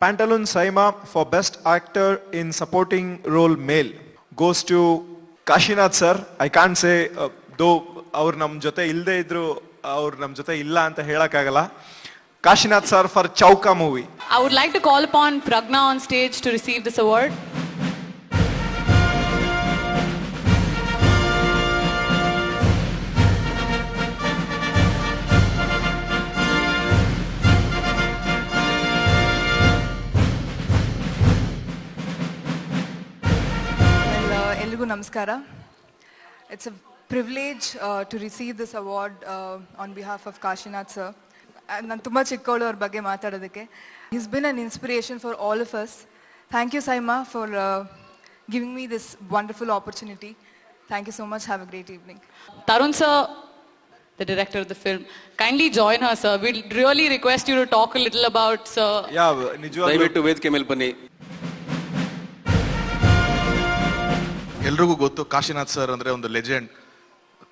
Pantaloon Saima for Best Actor in Supporting Role Male goes to Kashinath sir. I can't say though ಅವ್ರು ನಮ್ಮ ಜೊತೆ ಇಲ್ಲದೆ ಇದ್ರು ಅವ್ರು ನಮ್ಮ ಜೊತೆ ಇಲ್ಲ ಅಂತ ಹೇಳಕ್ಕಾಗಲ್ಲ. Kashinath sir for Chauka movie. I would like to call upon Pragna on stage to receive this award. ಎಲ್ರಿಗೂ ನಮಸ್ಕಾರ. It's a privilege to receive this award on behalf of Kashinath sir. ನಾನು ತುಂಬ ಚಿಕ್ಕವಳು ಅವ್ರ ಬಗ್ಗೆ ಮಾತಾಡೋದಕ್ಕೆ. He's been an inspiration for all of us. Thank you Saima for giving me this wonderful opportunity. Thank you so much. Have a great evening. Tarun sir, the director of the film, kindly join her sir. We really request you to talk a little about sir. Yeah, ನಿಜವಾಗ್ಲೂ ದಯವಿಟ್ಟು ವೇದಿಕೆ ಮೇಲೆ ಬನ್ನಿ. ಎಲ್ರಿಗೂ ಗೊತ್ತು Kashinath sir ಅಂದರೆ ಒಂದು legend.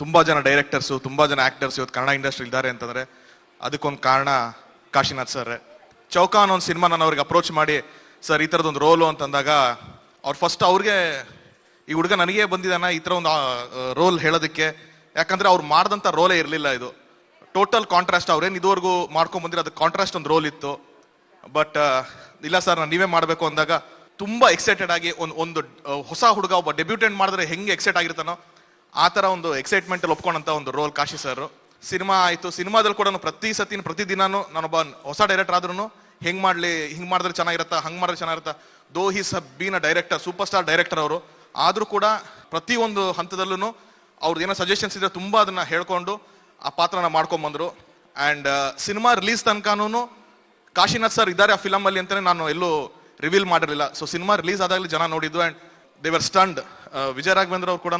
ತುಂಬ ಜನ ಡೈರೆಕ್ಟರ್ಸು, ತುಂಬ ಜನ ಆ್ಯಕ್ಟರ್ಸ್ ಇವತ್ತು ಕನ್ನಡ ಇಂಡಸ್ಟ್ರಿ ಇದ್ದಾರೆ ಅಂತಂದರೆ ಅದಕ್ಕೊಂದು ಕಾರಣ ಕಾಶಿನಾಥ್ ಸರ್. ಚೌಕಾ ಅನ್ನೋ ಒಂದು ಸಿನಿಮಾ ನಾನು ಅವ್ರಿಗೆ ಅಪ್ರೋಚ್ ಮಾಡಿ ಸರ್ ಈ ಥರದೊಂದು ರೋಲು ಅಂತಂದಾಗ ಅವ್ರು ಫಸ್ಟ್ ಅವ್ರಿಗೆ ಈ ಹುಡುಗ ನನಗೇ ಬಂದಿದ್ದಾನ ಈ ಥರ ಒಂದು ರೋಲ್ ಹೇಳೋದಕ್ಕೆ, ಯಾಕಂದರೆ ಅವ್ರು ಮಾಡಿದಂಥ ರೋಲೇ ಇರಲಿಲ್ಲ. ಇದು ಟೋಟಲ್ ಕಾಂಟ್ರಾಸ್ಟ್. ಅವ್ರೇನು ಇದುವರೆಗೂ ಮಾಡ್ಕೊಂಡ್ಬಂದಿರೋ ಅದಕ್ಕೆ ಕಾಂಟ್ರಾಸ್ಟ್ ಒಂದು ರೋಲ್ ಇತ್ತು. ಬಟ್ ಇಲ್ಲ ಸರ್ ನಾನು ನೀವೇ ಮಾಡಬೇಕು ಅಂದಾಗ ತುಂಬ ಎಕ್ಸೈಟೆಡ್ ಆಗಿ ಒಂದು ಹೊಸ ಹುಡುಗ ಒಬ್ಬ ಡೆಬ್ಯೂಟೆಂಟ್ ಮಾಡಿದ್ರೆ ಹೆಂಗೆ ಎಕ್ಸೈಟ್ ಆಗಿರ್ತಾನೋ ಆ ಥರ ಒಂದು ಎಕ್ಸೈಟ್ಮೆಂಟಲ್ಲಿ ಒಪ್ಕೊಂಡಂಥ ಒಂದು ರೋಲ್ ಕಾಶಿ ಸರ್. ಸಿನಿಮಾ ಆಯಿತು. ಸಿನಿಮಾದಲ್ಲಿ ಕೂಡ ಪ್ರತಿದಿನಾನು ನಾನೊಬ್ಬ ಹೊಸ ಡೈರೆಕ್ಟರ್ ಆದ್ರೂ ಹೆಂಗೆ ಮಾಡಲಿ, ಹಿಂಗೆ ಮಾಡಿದ್ರೆ ಚೆನ್ನಾಗಿರುತ್ತಾ, ಹಂಗೆ ಮಾಡಿದ್ರೆ ಚೆನ್ನಾಗಿರುತ್ತಾ. Though he's been a director, superstar director ಅವರು. ಆದರೂ ಕೂಡ ಪ್ರತಿಯೊಂದು ಹಂತದಲ್ಲೂ ಅವ್ರದ್ದು ಏನೋ ಸಜೆಷನ್ಸ್ ಇದ್ರೆ ತುಂಬ ಅದನ್ನು ಹೇಳ್ಕೊಂಡು ಆ ಪಾತ್ರನ ಮಾಡ್ಕೊಂಬಂದರು. ಆ್ಯಂಡ್ ಸಿನಿಮಾ ರಿಲೀಸ್ ತನಕನೂ ಕಾಶಿನಾಥ್ ಸರ್ ಇದ್ದಾರೆ ಆ ಫಿಲಮಲ್ಲಿ ಅಂತಲೇ ನಾನು ಎಲ್ಲೂ ರಿವೀಲ್ ಮಾಡಿರಲಿಲ್ಲ. ಸೊ ಸಿನಿಮಾ ರಿಲೀಸ್ ಆದಾಗಲೇ ಜನ ನೋಡಿದ್ದು and they were stunned. Vijay Raghavendra ಅವ್ರು ಕೂಡ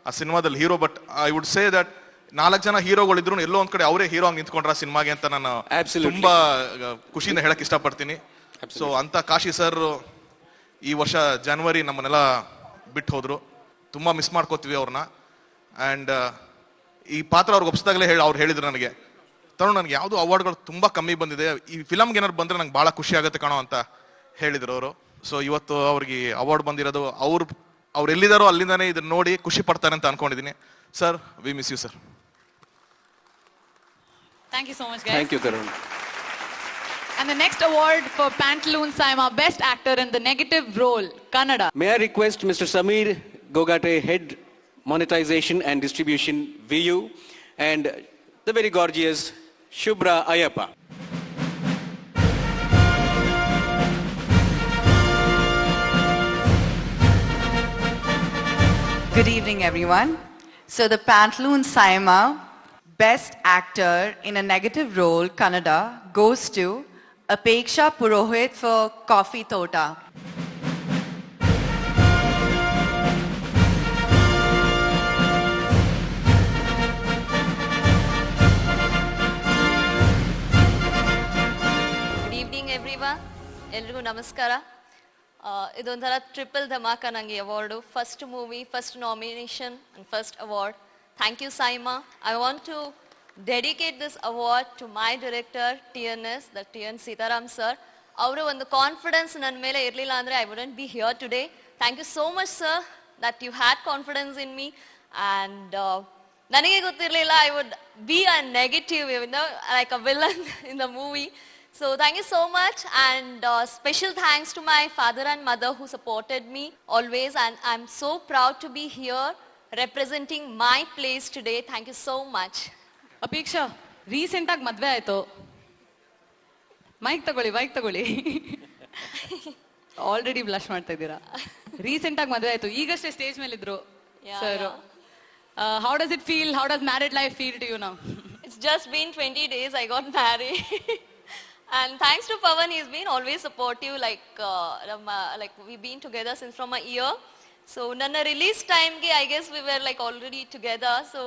ಆ ಸಿನಿಮಾದಲ್ಲಿ hero. But I would say that 4 ಜನ ಹೀರೋಗಳಿದ್ರು ಎಲ್ಲೋ ಒಂದ್ ಕಡೆ ಅವರೇ ಹೀರೋ ಆಗಿ ನಿಂತ್ಕೊಂಡ್ರ ಸಿನಿಮಾಗೆ ಅಂತ ನಾನು ತುಂಬಾ ಖುಷಿಯಿಂದ ಹೇಳಕ್ ಇಷ್ಟಪಡ್ತೀನಿ. ಸೊ ಅಂತ ಕಾಶಿ ಸರ್ ಈ ವರ್ಷ ಜನವರಿ ನಮ್ಮನ್ನೆಲ್ಲ ಬಿಟ್ಟು ಹೋದ್ರು. ತುಂಬಾ ಮಿಸ್ ಮಾಡ್ಕೋತೀವಿ ಅವ್ರನ್ನ. ಆ್ಯಂಡ್ ಈ ಪಾತ್ರ ಅವ್ರಿಗೆ ಒಪ್ಪಿಸಿದಾಗಲೇ ಅವ್ರು ಹೇಳಿದ್ರು ನನಗೆ, ತರುಣ್ ನನಗೆ ಯಾವುದು ಅವಾರ್ಡ್ಗಳು ತುಂಬಾ ಕಮ್ಮಿ ಬಂದಿದೆ, ಈ ಫಿಲಮ್ಗೆ ಏನಾದ್ರು ಬಂದ್ರೆ ನಂಗೆ ಭಾಳ ಖುಷಿ ಆಗುತ್ತೆ ಕಾಣೋ ಅಂತ ಹೇಳಿದ್ರು ಅವರು. ಸೊ ಇವತ್ತು ಅವ್ರಿಗೆ ಅವಾರ್ಡ್ ಬಂದಿರೋದು ಅವ್ರು ಎಲ್ಲಿದ್ದಾರೋ ಅಲ್ಲಿಂದಾನೇ ಇದನ್ನ ನೋಡಿ ಖುಷಿ ಪಡ್ತಾರೆ ಅಂತ ಅನ್ಕೊಂಡಿದ್ದೀನಿ. Sir, we miss you sir. Thank you so much guys. Thank you Tarun. And the next award for Pantaloon Saima Best Actor in the Negative Role, Kannada. May I request Mr. Sameer Gogate, Head Monetization and Distribution, VU, and the very gorgeous Shubhra Ayappa. Good evening, everyone. So the Pantaloon Saima Best Actor in a Negative Role, Kannada, goes to Apeksha Purohit for Coffee Tota. Good evening, everyone. ಎಲ್ರಿಗೂ ನಮಸ್ಕಾರ. ಇದೊಂಥರ triple ಧಮಾಕ ನನಗೆ award. First movie, first nomination and first award. Thank you SIIMA. I want to dedicate this award to my director TNS, the TN Seetharam sir. ಅವರು ಒಂದು confidence ನನ್ನ ಮೇಲೆ ಇರಲಿಲ್ಲ ಅಂದರೆ I wouldn't be here today. Thank you so much sir that you had confidence in me. And ನನಗೆ ಗೊತ್ತಿರಲಿಲ್ಲ I would be a negative, like a villain in the movie. So thank you so much, and special thanks to my father and mother who supported me always, and I'm so proud to be here representing my place today. Thank you so much. Apeksha, recent ಆಗಿ ಮದ್ವೆ ಆಯ್ತು. Mic ತಗೊಳ್ಳಿ. Already blush ಮಾಡ್ತಾ ಇದ್ದೀರಾ. Recent ಆಗಿ ಮದ್ವೆ ಆಯ್ತು, ಈಗಷ್ಟೇ ಸ್ಟೇಜ್ ಮೇಲೆ ಇದ್ರು sir. How does it feel? How does married life feel to you now? It's just been 20 days I got married. And thanks to Pawan, he's been always supportive, like we've been together since from a year. So nanna release time ge I guess we were like already together, so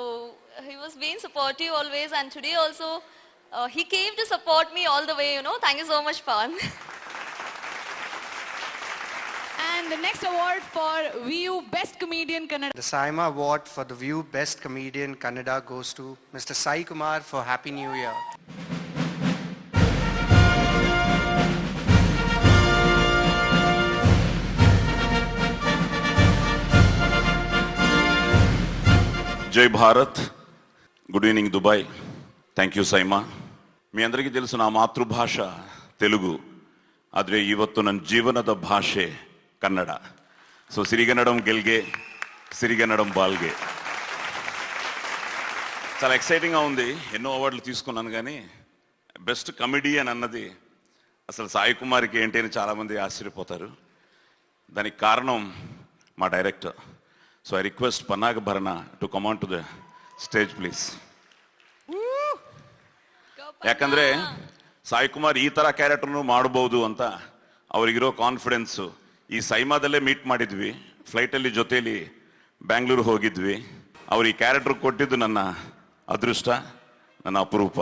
he was being supportive always, and today also he came to support me all the way, Thank you so much, Pawan. And the next award for VU Best Comedian Kannada. The Saima Award for the VU Best Comedian Kannada goes to Mr. Sai Kumar for Happy New Year. జై Bharat. Good evening Dubai. Thank you SIIMA. మీ అందరికీ తెలుసు నా మాతృభాష తెలుగు, ಆದರೆ ಇವತ್ತು ನನ್ನ ಜೀವನದ ಭಾಷೆ ಕನ್ನಡ. ಸೊ ಸಿರಿಗನ್ನಡಂ ಗೆಲ್ಗೆ, సిరిగన్నడం బాల్గే. చాలా ఎక్సైటింగ్గా ఉంది. ఎన్నో అవార్డులు తీసుకున్నాను, కానీ బెస్ట్ కమెడియన్ అన్నది అసలు సాయి కుమార్కి ఏంటి అని చాలామంది ఆశ్చర్యపోతారు. దానికి కారణం మా director. So I request Pannaga Bharana to come on to the stage please. ಯಾಕಂದ್ರೆ ಸಾಯಿ ಕುಮಾರ್ ಈ ತರ ಕ್ಯಾರೆಕ್ಟರ್ನು ಮಾಡಬಹುದು ಅಂತ ಅವ್ರಿಗಿರೋ ಕಾನ್ಫಿಡೆನ್ಸು. ಈ ಸೈಮಾದಲ್ಲೇ ಮೀಟ್ ಮಾಡಿದ್ವಿ, ಫ್ಲೈಟಲ್ಲಿ ಜೊತೆಲಿ ಬ್ಯಾಂಗ್ಳೂರು ಹೋಗಿದ್ವಿ. ಅವ್ರು ಈ ಕ್ಯಾರೆಕ್ಟರ್ ಕೊಟ್ಟಿದ್ದು ನನ್ನ ಅದೃಷ್ಟ, ನನ್ನ ಅಪರೂಪ.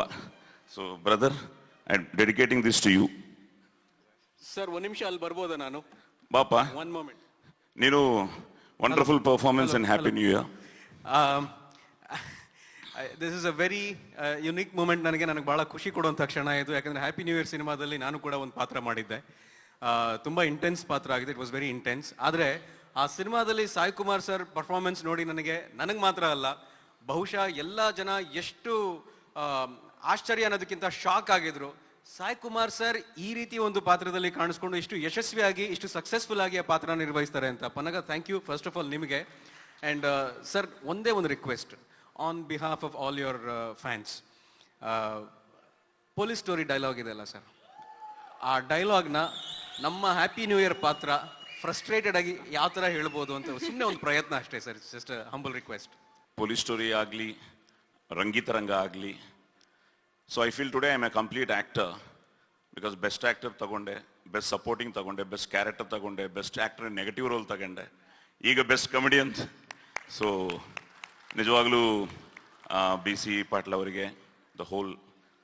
So brother, I am dedicating this to you. Sir, ಒಂದು ನಿಮಿಷ ಅಲ್ಲಿ ಬರ್ಬೋದಾ ನಾನು? ಬಾಪ, ಒನ್ ಮೂಮೆಂಟ್. ನೀನು wonderful performance and happy new year. This is a very unique moment. ನನಗೆ ಭಾಳ ಖುಷಿ ಕೊಡುವಂಥ ಕ್ಷಣ ಇದು. ಯಾಕಂದರೆ ಹ್ಯಾಪಿ ನ್ಯೂ ಇಯರ್ ಸಿನಿಮಾದಲ್ಲಿ ನಾನು ಕೂಡ ಒಂದು ಪಾತ್ರ ಮಾಡಿದ್ದೆ. ತುಂಬ ಇಂಟೆನ್ಸ್ ಪಾತ್ರ ಆಗಿದೆ. It was very intense. ಆದರೆ ಆ ಸಿನಿಮಾದಲ್ಲಿ ಸಾಯಿ ಕುಮಾರ್ ಸರ್ ಪರ್ಫಾರ್ಮೆನ್ಸ್ ನೋಡಿ ನನಗೆ ಮಾತ್ರ ಅಲ್ಲ, ಬಹುಶಃ ಎಲ್ಲ ಜನ ಎಷ್ಟು ಆಶ್ಚರ್ಯ ಅನ್ನೋದಕ್ಕಿಂತ ಶಾಕ್ ಆಗಿದ್ರು. ಸಾಯಿ ಕುಮಾರ್ ಸರ್ ಈ ರೀತಿ ಒಂದು ಪಾತ್ರದಲ್ಲಿ ಕಾಣಿಸ್ಕೊಂಡು ಇಷ್ಟು ಯಶಸ್ವಿಯಾಗಿ, ಇಷ್ಟು ಸಕ್ಸಸ್ಫುಲ್ ಆಗಿ ಆ ಪಾತ್ರ ನಿರ್ವಹಿಸ್ತಾರೆ ಅಂತ. Pannaga, thank you first of all ನಿಮಗೆ. ಆ್ಯಂಡ್ ಸರ್, ಒಂದೇ ಒಂದು request on behalf of all your fans. Police story dialogue ಇದೆಯಲ್ಲ ಸರ್, ಆ ಡೈಲಾಗ್ನ ನಮ್ಮ ಹ್ಯಾಪಿ ನ್ಯೂ ಇಯರ್ ಪಾತ್ರ ಫ್ರಸ್ಟ್ರೇಟೆಡ್ ಆಗಿ ಯಾವ ಥರ ಹೇಳ್ಬೋದು ಅಂತ ಸುಮ್ಮನೆ ಒಂದು ಪ್ರಯತ್ನ ಅಷ್ಟೇ sir. It's just humble request. Police story ಆಗಲಿ, ರಂಗಿತರಂಗ ಆಗಲಿ. So I feel today I am a complete actor, because best actor ತಗೊಂಡೆ, ಬೆಸ್ಟ್ ಸಪೋರ್ಟಿಂಗ್ ತಗೊಂಡೆ, ಬೆಸ್ಟ್ ಕ್ಯಾರೆಕ್ಟರ್ ತಗೊಂಡೆ, ಬೆಸ್ಟ್ ಆ್ಯಕ್ಟರ್ ನೆಗೆಟಿವ್ ರೋಲ್ ತಗೊಂಡೆ, ಈಗ ಬೆಸ್ಟ್ ಕಮಿಡಿಯನ್. ಸೊ ನಿಜವಾಗ್ಲೂ ಬಿ ಸಿ ಪಾಟೀಲ್ ಅವರಿಗೆ, the whole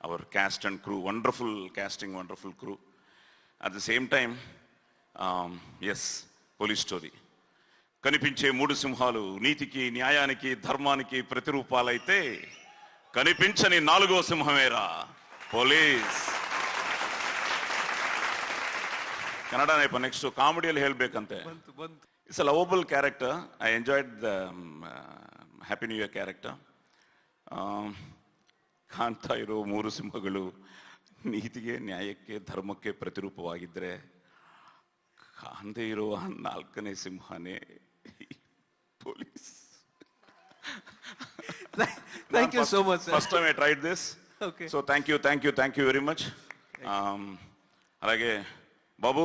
our cast and crew, wonderful casting, wonderful crew. At the same time yes, police story. కనిపించే మూడు సింహాలు నీతికి, న్యాయానికి, ధర్మానికి ప్రతిరూపాలైతే కనిపించని నాలుగో సింహమేరా ಪೊಲೀಸ್. ಕನ್ನಡ ನೈಪ ನೆಕ್ಸ್ಟ್ ಕಾಮಿಡಿಯಲ್ಲಿ ಹೇಳ್ಬೇಕಂತೆ. It's a lovable character. I enjoyed the happy new year character. ಕಾಣ್ತಾ ಇರೋ ಮೂರು ಸಿಂಹಗಳು ನೀತಿಗೆ, ನ್ಯಾಯಕ್ಕೆ, ಧರ್ಮಕ್ಕೆ ಪ್ರತಿರೂಪವಾಗಿದ್ದರೆ, ಕಾಣದೇ ಇರೋ ನಾಲ್ಕನೇ ಸಿಂಹನೇ police. Thank you so much, sir. First time I tried this. Okay. So thank you very much. అలాగే బాబు,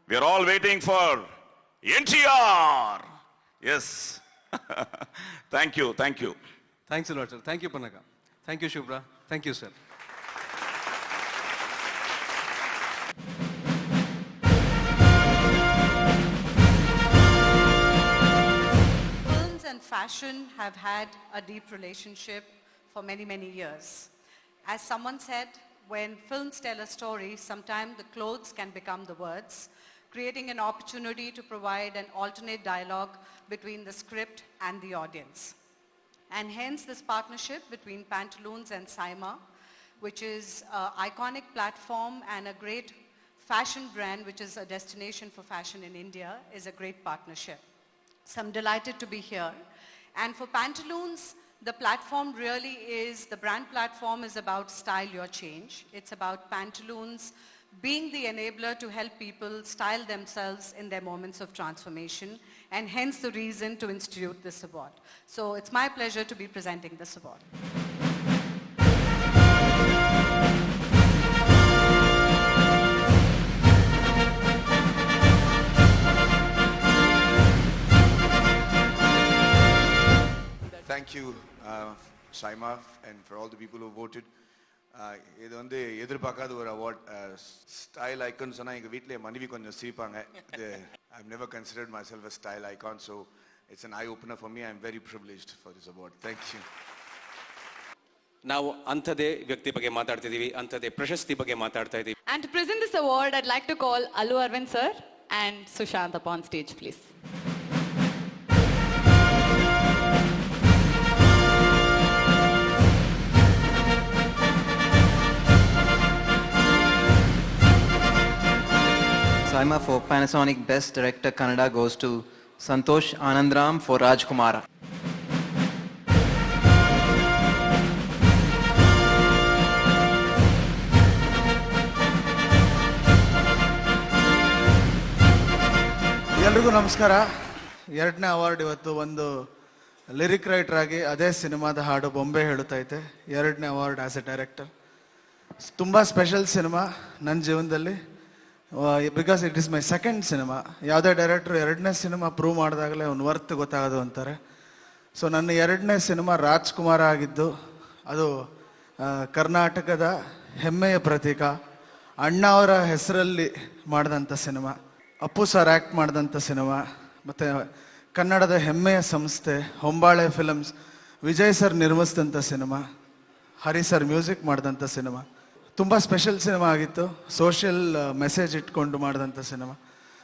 we are all waiting for NTR. Yes. Thank you. Thanks a lot, sir. Thank you, Panaga. Thank you, Shubhra. Thank you, sir. Fashion have had a deep relationship for many, many years. As someone said, when films tell a story, sometimes the clothes can become the words, creating an opportunity to provide an alternate dialogue between the script and the audience. And hence this partnership between Pantaloons and Saima, which is an iconic platform and a great fashion brand, which is a destination for fashion in India, is a great partnership. So I'm delighted to be here. And for Pantaloons, the platform really is, the brand platform is about style your change. It's about Pantaloons being the enabler to help people style themselves in their moments of transformation, and hence the reason to institute this award. So it's my pleasure to be presenting this award. Thank you, Saima, and for all the people who voted. இது வந்து எதிர்பார்க்காத ஒரு award. Style icon சொன்னால் எங்கள் வீட்டில் மனைவி கொஞ்சம் சிரிப்பாங்க. I've never considered myself a style icon, so it's an eye opener for me. I'm very privileged for this award. Thank you. ನಾವು ಅಂಥದೇ ವ್ಯಕ್ತಿ ಬಗ್ಗೆ ಮಾತಾಡ್ತಿದ್ದೀವಿ, ಅಂಥದೇ ಪ್ರಶಸ್ತಿ ಬಗ್ಗೆ ಮಾತಾಡ್ತಾ ಇದ್ದೀವಿ. And to present this award, I'd like to call Allu Arvind sir and Sushant up on stage, please. Saima for Panasonic Best Director Kannada goes to Santosh Anandram for Rajkumara. ಎಲ್ರಿಗೂ ನಮಸ್ಕಾರ. 2ನೇ ಅವಾರ್ಡ್ ಇವತ್ತು. ಒಂದು lyric writer ಆಗಿ ಅದೇ ಸಿನಿಮಾದ ಹಾಡು ಬೊಂಬೆ ಹೇಳುತ್ತೈತೆ. 2ನೇ ಅವಾರ್ಡ್ ಆಸ್ ಎ ಡೈರೆಕ್ಟರ್. ತುಂಬ ಸ್ಪೆಷಲ್ ಸಿನಿಮಾ ನನ್ನ ಜೀವನದಲ್ಲಿ, because it is my second cinema. ಯಾವುದೇ ಡೈರೆಕ್ಟ್ರು 2ನೇ ಸಿನಿಮಾ ಪ್ರೂವ್ ಮಾಡಿದಾಗಲೇ ಅವ್ನು ವರ್ತ್ ಗೊತ್ತಾಗೋದು ಅಂತಾರೆ. ಸೊ ನನ್ನ 2ನೇ ಸಿನಿಮಾ ರಾಜ್ಕುಮಾರ ಆಗಿದ್ದು, ಅದು ಕರ್ನಾಟಕದ ಹೆಮ್ಮೆಯ ಪ್ರತೀಕ, ಅಣ್ಣ ಅವರ ಹೆಸರಲ್ಲಿ ಮಾಡಿದಂಥ ಸಿನಿಮಾ, ಅಪ್ಪು ಸರ್ ಆ್ಯಕ್ಟ್ ಮಾಡಿದಂಥ ಸಿನಿಮಾ, ಮತ್ತು ಕನ್ನಡದ ಹೆಮ್ಮೆಯ ಸಂಸ್ಥೆ ಹೊಂಬಾಳೆ ಫಿಲಮ್ಸ್, ವಿಜಯ್ ಸರ್ ನಿರ್ಮಿಸಿದಂಥ ಸಿನಿಮಾ, ಹರಿ ಸರ್ ಮ್ಯೂಸಿಕ್ ಮಾಡಿದಂಥ ಸಿನಿಮಾ. ತುಂಬ ಸ್ಪೆಷಲ್ ಸಿನಿಮಾ ಆಗಿತ್ತು. ಸೋಷಿಯಲ್ ಮೆಸೇಜ್ ಇಟ್ಕೊಂಡು ಮಾಡಿದಂಥ ಸಿನಿಮಾ.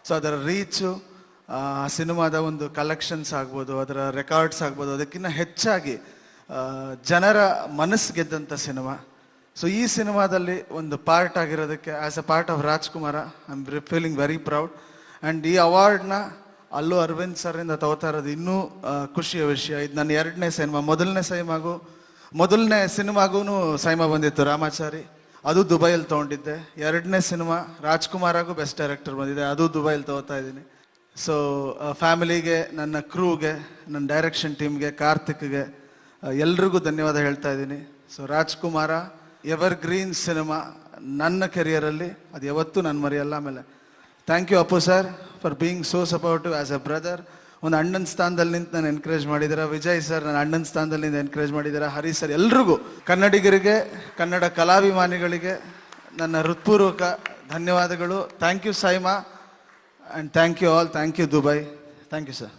ಸೊ ಅದರ ರೀಚು, ಸಿನಿಮಾದ ಒಂದು ಕಲೆಕ್ಷನ್ಸ್ ಆಗ್ಬೋದು, ಅದರ ರೆಕಾರ್ಡ್ಸ್ ಆಗ್ಬೋದು, ಅದಕ್ಕಿಂತ ಹೆಚ್ಚಾಗಿ ಜನರ ಮನಸ್ಸು ಗೆದ್ದಂಥ ಸಿನಿಮಾ. ಸೊ ಈ ಸಿನಿಮಾದಲ್ಲಿ ಒಂದು ಪಾರ್ಟ್ ಆಗಿರೋದಕ್ಕೆ, as a part of Raajakumara, I am feeling very proud. And ಈ ಅವಾರ್ಡ್ನ ಅಲ್ಲು ಅರವಿಂದ್ ಸರಿಂದ ತಗೋತಾ ಇರೋದು ಇನ್ನೂ ಖುಷಿಯ ವಿಷಯ. ಇದು ನನ್ನ 2ನೇ ಸಿನಿಮಾ. ಮೊದಲನೇ ಸಿನಿಮಾಗೂ ಸೈಮಾ ಬಂದಿತ್ತು, ರಾಮಾಚಾರಿ, ಅದು ದುಬೈಯಲ್ಲಿ ತೊಗೊಂಡಿದ್ದೆ. 2ನೇ ಸಿನಿಮಾ ರಾಜ್ಕುಮಾರಾಗೂ ಬೆಸ್ಟ್ ಡೈರೆಕ್ಟರ್ ಬಂದಿದೆ, ಅದು ದುಬೈಯಲ್ಲಿ ತಗೋತಾ ಇದ್ದೀನಿ. ಸೊ ಫ್ಯಾಮಿಲಿಗೆ, ನನ್ನ ಕ್ರೂಗೆ, ನನ್ನ ಡೈರೆಕ್ಷನ್ ಟೀಮ್ಗೆ, ಕಾರ್ತಿಕ್ಗೆ, ಎಲ್ರಿಗೂ ಧನ್ಯವಾದ ಹೇಳ್ತಾ ಇದ್ದೀನಿ. So Rajakumara evergreen cinema ನನ್ನ ಕೆರಿಯರಲ್ಲಿ, ಅದು ಯಾವತ್ತೂ ನಾನು ಮರೆಯಲ್ಲ. ಆಮೇಲೆ thank you Appu sir for being so supportive as a brother. ಒಂದು ಅಣ್ಣನ ಸ್ಥಾನದಲ್ಲಿ ನಿಂತು ನಾನು ಎನ್ಕರೇಜ್ ಮಾಡಿದ್ದೀರಾ. ವಿಜಯ್ ಸರ್ ನನ್ನ ಅಣ್ಣನ ಸ್ಥಾನದಲ್ಲಿ ನಿಂತು ಎನ್ಕರೇಜ್ ಮಾಡಿದ್ದೀರಾ. ಹರಿ ಸರ್, ಎಲ್ರಿಗೂ, ಕನ್ನಡಿಗರಿಗೆ, ಕನ್ನಡ ಕಲಾಭಿಮಾನಿಗಳಿಗೆ ನನ್ನ ಹೃತ್ಪೂರ್ವಕ ಧನ್ಯವಾದಗಳು. Thank you SIIMA, and thank you all. Thank you Dubai. Thank you sir.